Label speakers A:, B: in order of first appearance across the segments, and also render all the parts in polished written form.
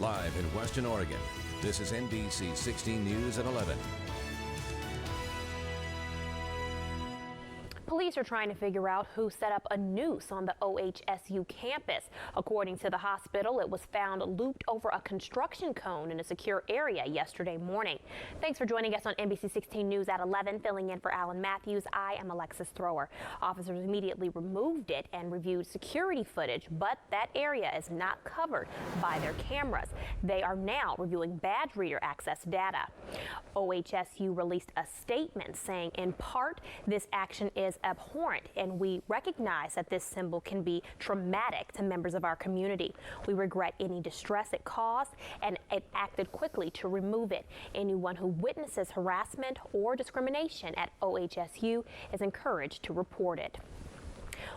A: Live in Western Oregon, this is NBC 16 News at 11.
B: Police are trying to figure out who set up a noose on the OHSU campus. According to the hospital, it was found looped over a construction cone in a secure area yesterday morning. Thanks for joining us on NBC 16 News at 11. Filling in for Alan Matthews, I am Alexis Thrower. Officers immediately removed it and reviewed security footage, but that area is not covered by their cameras. They are now reviewing badge reader access data. OHSU released a statement saying, in part, this action is abhorrent, and we recognize that this symbol can be traumatic to members of our community. We regret any distress it caused, and it acted quickly to remove it. Anyone who witnesses harassment or discrimination at OHSU is encouraged to report it.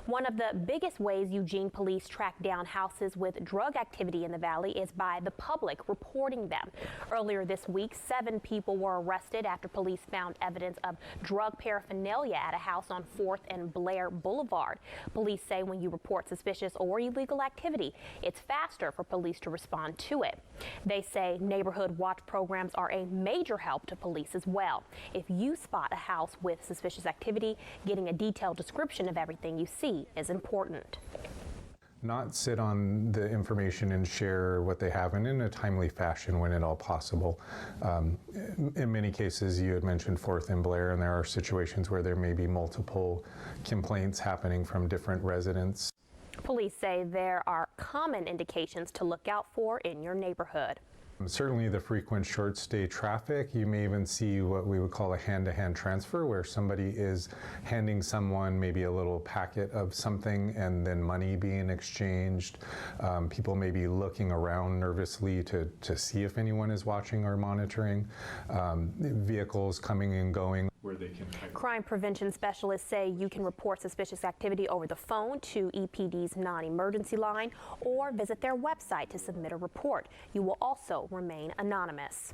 B: One of the biggest ways Eugene police track down houses with drug activity in the valley is by the public reporting them. Earlier this week, 7 people were arrested after police found evidence of drug paraphernalia at a house on 4th and Blair Boulevard. Police say when you report suspicious or illegal activity, it's faster for police to respond to it. They say neighborhood watch programs are a major help to police as well. If you spot a house with suspicious activity, getting a detailed description of everything you see is important.
C: Not sit on the information and share what they have, and in a timely fashion when at all possible. In many cases, you had mentioned 4th and Blair, and there are situations where there may be multiple complaints happening from different residents.
B: Police say there are common indications to look out for in your neighborhood.
C: Certainly the frequent short stay traffic. You may even see what we would call a hand-to-hand transfer, where somebody is handing someone maybe a little packet of something and then money being exchanged. People may be looking around nervously to see if anyone is watching or monitoring. Vehicles coming and going.
B: Crime prevention specialists say you can report suspicious activity over the phone to EPD's non-emergency line or visit their website to submit a report. You will also remain anonymous.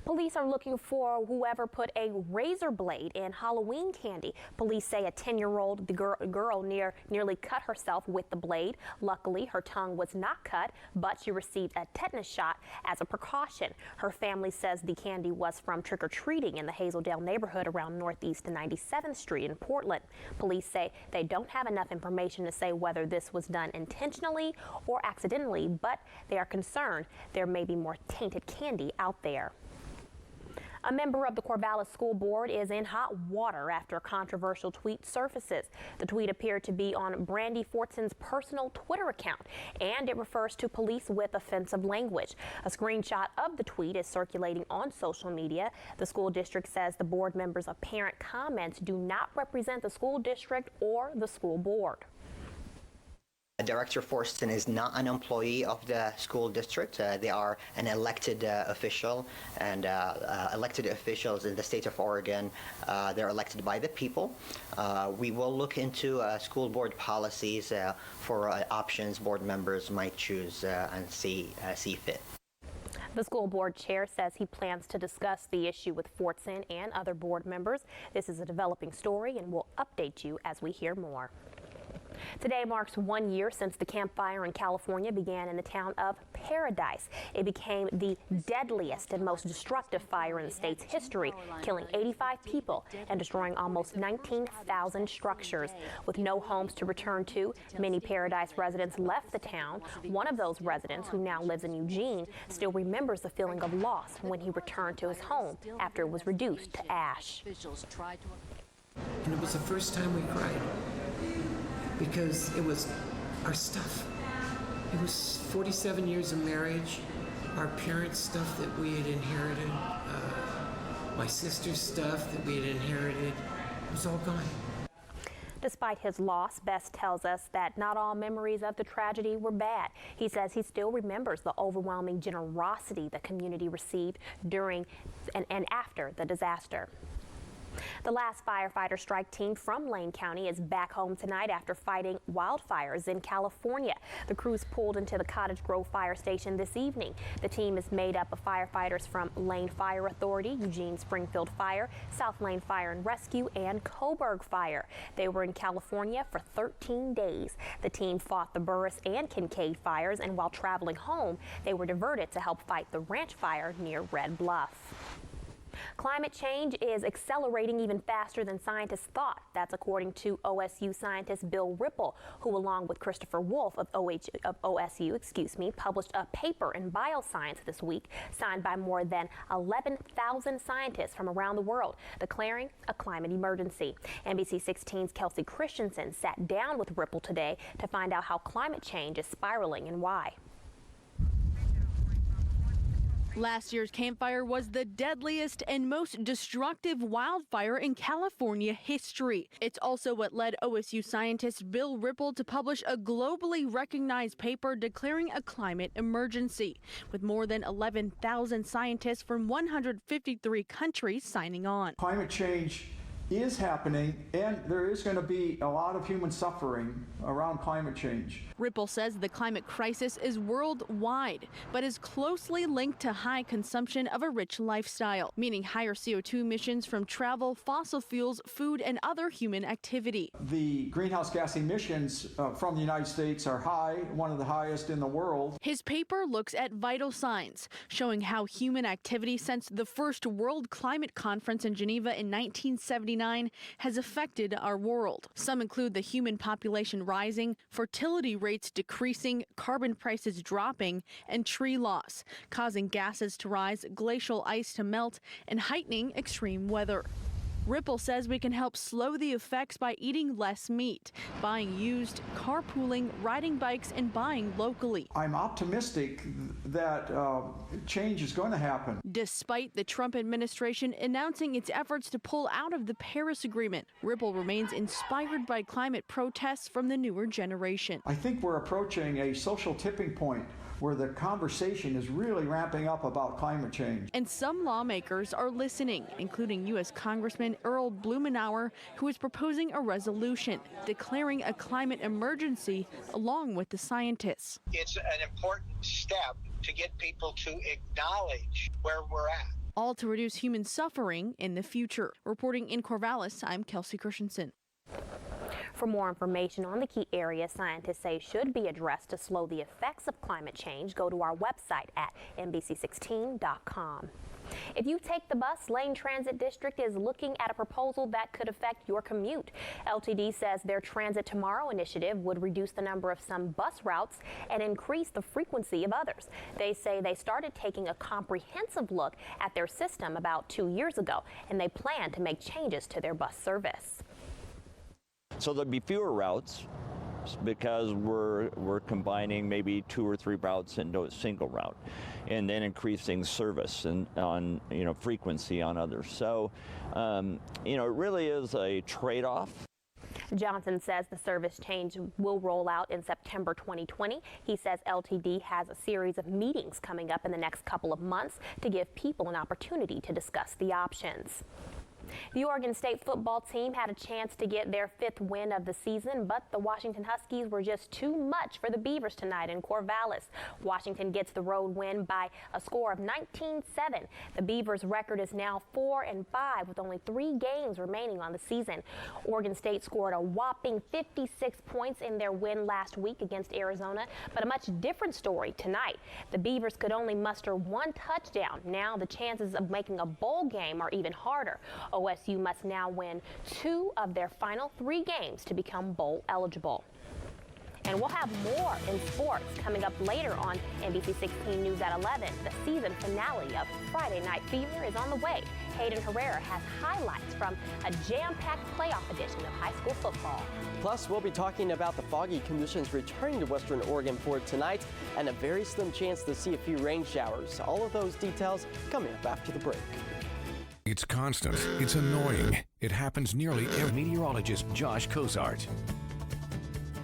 B: Police are looking for whoever put a razor blade in Halloween candy. Police say a 10-year-old girl nearly cut herself with the blade. Luckily, her tongue was not cut, but she received a tetanus shot as a precaution. Her family says the candy was from trick-or-treating in the Hazeldale neighborhood around Northeast and 97th Street in Portland. Police say they don't have enough information to say whether this was done intentionally or accidentally, but they are concerned there may be more tainted candy out there. A member of the Corvallis School Board is in hot water after a controversial tweet surfaces. The tweet appeared to be on Brandy Fortson's personal Twitter account, and it refers to police with offensive language. A screenshot of the tweet is circulating on social media. The school district says the board members' apparent comments do not represent the school district or the school board.
D: Director Fortson is not an employee of the school district. They are an elected official, and elected officials in the state of Oregon, they're elected by the people. We will look into school board policies for options board members might choose and see fit.
B: The school board chair says he plans to discuss the issue with Fortson and other board members. This is a developing story, and we'll update you as we hear more. Today marks 1 year since the Camp Fire in California began in the town of Paradise. It became the deadliest and most destructive fire in the state's history, killing 85 people and destroying almost 19,000 structures. With no homes to return to, many Paradise residents left the town. One of those residents, who now lives in Eugene, still remembers the feeling of loss when he returned to his home after it was reduced to ash.
E: And it was the first time we cried, because it was our stuff. It was 47 years of marriage, our parents' stuff that we had inherited, my sister's stuff that we had inherited. It was all gone.
B: Despite his loss, Best tells us that not all memories of the tragedy were bad. He says he still remembers the overwhelming generosity the community received during and after the disaster. The last firefighter strike team from Lane County is back home tonight after fighting wildfires in California. The crews pulled into the Cottage Grove Fire Station this evening. The team is made up of firefighters from Lane Fire Authority, Eugene Springfield Fire, South Lane Fire and Rescue, and Coburg Fire. They were in California for 13 days. The team fought the Burris and Kincaid fires, and while traveling home, they were diverted to help fight the ranch fire near Red Bluff. Climate change is accelerating even faster than scientists thought. That's according to OSU scientist Bill Ripple, who along with Christopher Wolf of OSU, published a paper in Bioscience this week, signed by more than 11,000 scientists from around the world, declaring a climate emergency. NBC 16's Kelsey Christensen sat down with Ripple today to find out how climate change is spiraling and why.
F: Last year's Camp Fire was the deadliest and most destructive wildfire in California history. It's also what led OSU scientist Bill Ripple to publish a globally recognized paper declaring a climate emergency, with more than 11,000 scientists from 153 countries signing on.
G: Climate change is happening, and there is going to be a lot of human suffering around climate change.
F: Ripple says the climate crisis is worldwide, but is closely linked to high consumption of a rich lifestyle, meaning higher CO2 emissions from travel, fossil fuels, food, and other human activity.
G: The greenhouse gas emissions from the United States are high, one of the highest in the world.
F: His paper looks at vital signs, showing how human activity since the first World Climate Conference in Geneva in 1979 has affected our world. Some include the human population rising, fertility rates decreasing, carbon prices dropping, and tree loss, causing gases to rise, glacial ice to melt, and heightening extreme weather. Ripple says we can help slow the effects by eating less meat, buying used, carpooling, riding bikes, and buying locally.
G: I'm optimistic that change is going to happen.
F: Despite the Trump administration announcing its efforts to pull out of the Paris Agreement, Ripple remains inspired by climate protests from the newer generation.
G: I think we're approaching a social tipping point where the conversation is really ramping up about climate change.
F: And some lawmakers are listening, including U.S. Congressman Earl Blumenauer, who is proposing a resolution declaring a climate emergency along with the scientists.
H: It's an important step to get people to acknowledge where we're at.
F: All to reduce human suffering in the future. Reporting in Corvallis, I'm Kelsey Christensen.
B: For more information on the key areas scientists say should be addressed to slow the effects of climate change, go to our website at NBC16.com. If you take the bus, Lane Transit District is looking at a proposal that could affect your commute. LTD says their Transit Tomorrow initiative would reduce the number of some bus routes and increase the frequency of others. They say they started taking a comprehensive look at their system about 2 years ago, and they plan to make changes to their bus service.
I: So there'll be fewer routes because we're combining maybe 2 or 3 routes into a single route, and then increasing service and on frequency on others. So it really is a trade-off.
B: Johnson says the service change will roll out in September 2020. He says LTD has a series of meetings coming up in the next couple of months to give people an opportunity to discuss the options. The Oregon State football team had a chance to get their 5th win of the season, but the Washington Huskies were just too much for the Beavers tonight in Corvallis. Washington gets the road win by a score of 19-7. The Beavers' record is now 4-5 with only 3 games remaining on the season. Oregon State scored a whopping 56 points in their win last week against Arizona, but a much different story tonight. The Beavers could only muster 1 touchdown. Now the chances of making a bowl game are even harder. OSU must now win 2 of their final 3 games to become bowl eligible. And we'll have more in sports coming up later on NBC 16 News at 11. The season finale of Friday Night Fever is on the way. Hayden Herrera has highlights from a jam-packed playoff edition of high school football.
J: Plus, we'll be talking about the foggy conditions returning to Western Oregon for tonight and a very slim chance to see a few rain showers. All of those details coming up after the break.
A: It's constant. It's annoying. It happens nearly every. Meteorologist Josh Cozart.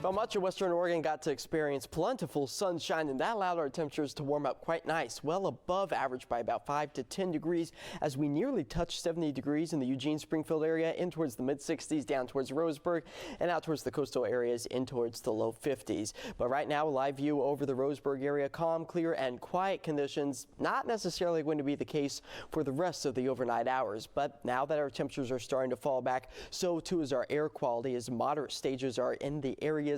J: Well, much of Western Oregon got to experience plentiful sunshine, and that allowed our temperatures to warm up quite nice, well above average by about 5 to 10 degrees as we nearly touched 70 degrees in the Eugene-Springfield area, in towards the mid-60s, down towards Roseburg, and out towards the coastal areas in towards the low 50s. But right now, a live view over the Roseburg area, calm, clear, and quiet conditions. Not necessarily going to be the case for the rest of the overnight hours, but now that our temperatures are starting to fall back, so too is our air quality, as moderate stages are in the areas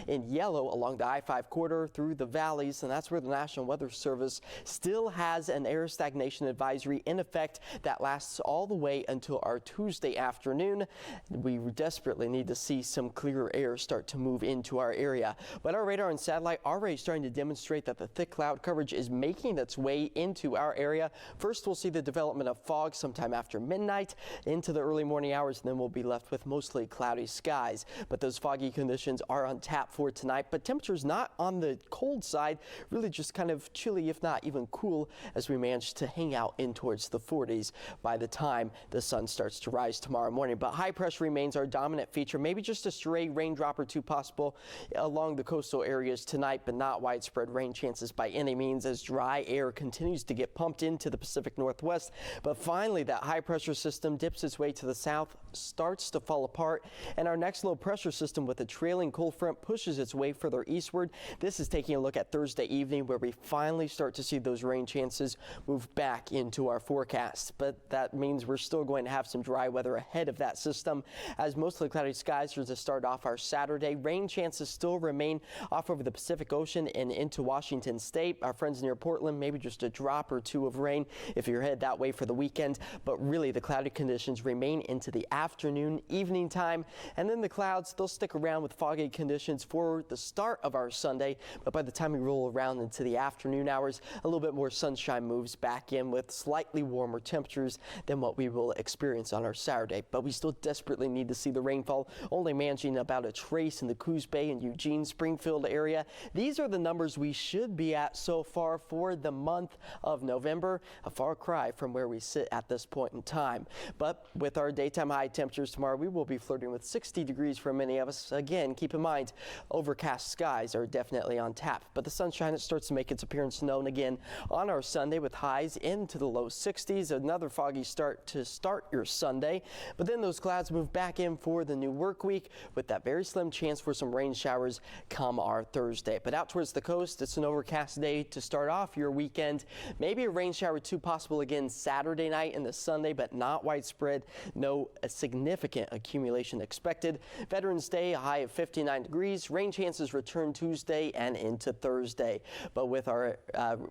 J: in yellow along the I-5 corridor through the valleys, and that's where the National Weather Service still has an air stagnation advisory in effect that lasts all the way until our Tuesday afternoon. We desperately need to see some clearer air start to move into our area, but our radar and satellite are already starting to demonstrate that the thick cloud coverage is making its way into our area. First, we'll see the development of fog sometime after midnight into the early morning hours, and then we'll be left with mostly cloudy skies. But those foggy conditions are on tap for tonight, but temperatures not on the cold side, really just kind of chilly, if not even cool, as we manage to hang out in towards the 40s by the time the sun starts to rise tomorrow morning. But high pressure remains our dominant feature, maybe just a stray raindrop or two possible along the coastal areas tonight, but not widespread rain chances by any means, as dry air continues to get pumped into the Pacific Northwest. But finally, that high pressure system dips its way to the south, starts to fall apart, and our next low pressure system with a trailing cold front pushes its way further eastward. This is taking a look at Thursday evening, where we finally start to see those rain chances move back into our forecast. But that means we're still going to have some dry weather ahead of that system, as mostly cloudy skies are to start off our Saturday. Rain chances still remain off over the Pacific Ocean and into Washington State. Our friends near Portland, maybe just a drop or two of rain if you're headed that way for the weekend. But really, the cloudy conditions remain into the afternoon, evening time. And then the clouds, they'll stick around with foggy conditions for the start of our Sunday. But by the time we roll around into the afternoon hours, a little bit more sunshine moves back in with slightly warmer temperatures than what we will experience on our Saturday. But we still desperately need to see the rainfall, only managing about a trace in the Coos Bay and Eugene Springfield area. These are the numbers we should be at so far for the month of November, a far cry from where we sit at this point in time. But with our daytime high temperatures tomorrow, we will be flirting with 60 degrees for many of us. Again, keep in mind, overcast skies are definitely on tap, but the sunshine, it starts to make its appearance known again on our Sunday with highs into the low 60s. Another foggy start to start your Sunday, but then those clouds move back in for the new work week with that very slim chance for some rain showers come our Thursday. But out towards the coast, it's an overcast day to start off your weekend. Maybe a rain shower or two possible again Saturday night and the Sunday, but not widespread. No significant accumulation expected. Veterans Day, a high of 59 degrees. Rain chances return Tuesday and into Thursday. But with our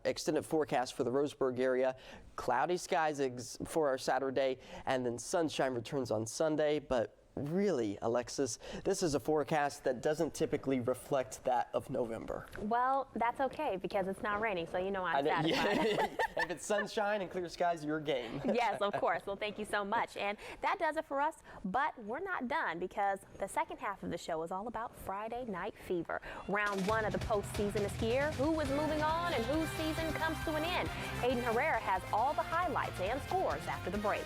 J: extended forecast for the Roseburg area, cloudy skies for our Saturday, and then sunshine returns on Sunday. But really, Alexis, this is a forecast that doesn't typically reflect that of November.
B: Well, that's okay because it's not raining, so you know I'm satisfied.
J: Yeah. If it's sunshine and clear skies, your game.
B: Yes, of course. Well, thank you so much. And that does it for us, but we're not done because the second half of the show is all about Friday Night Fever. Round one of the postseason is here. Who is moving on and whose season comes to an end? Hayden Herrera has all the highlights and scores after the break.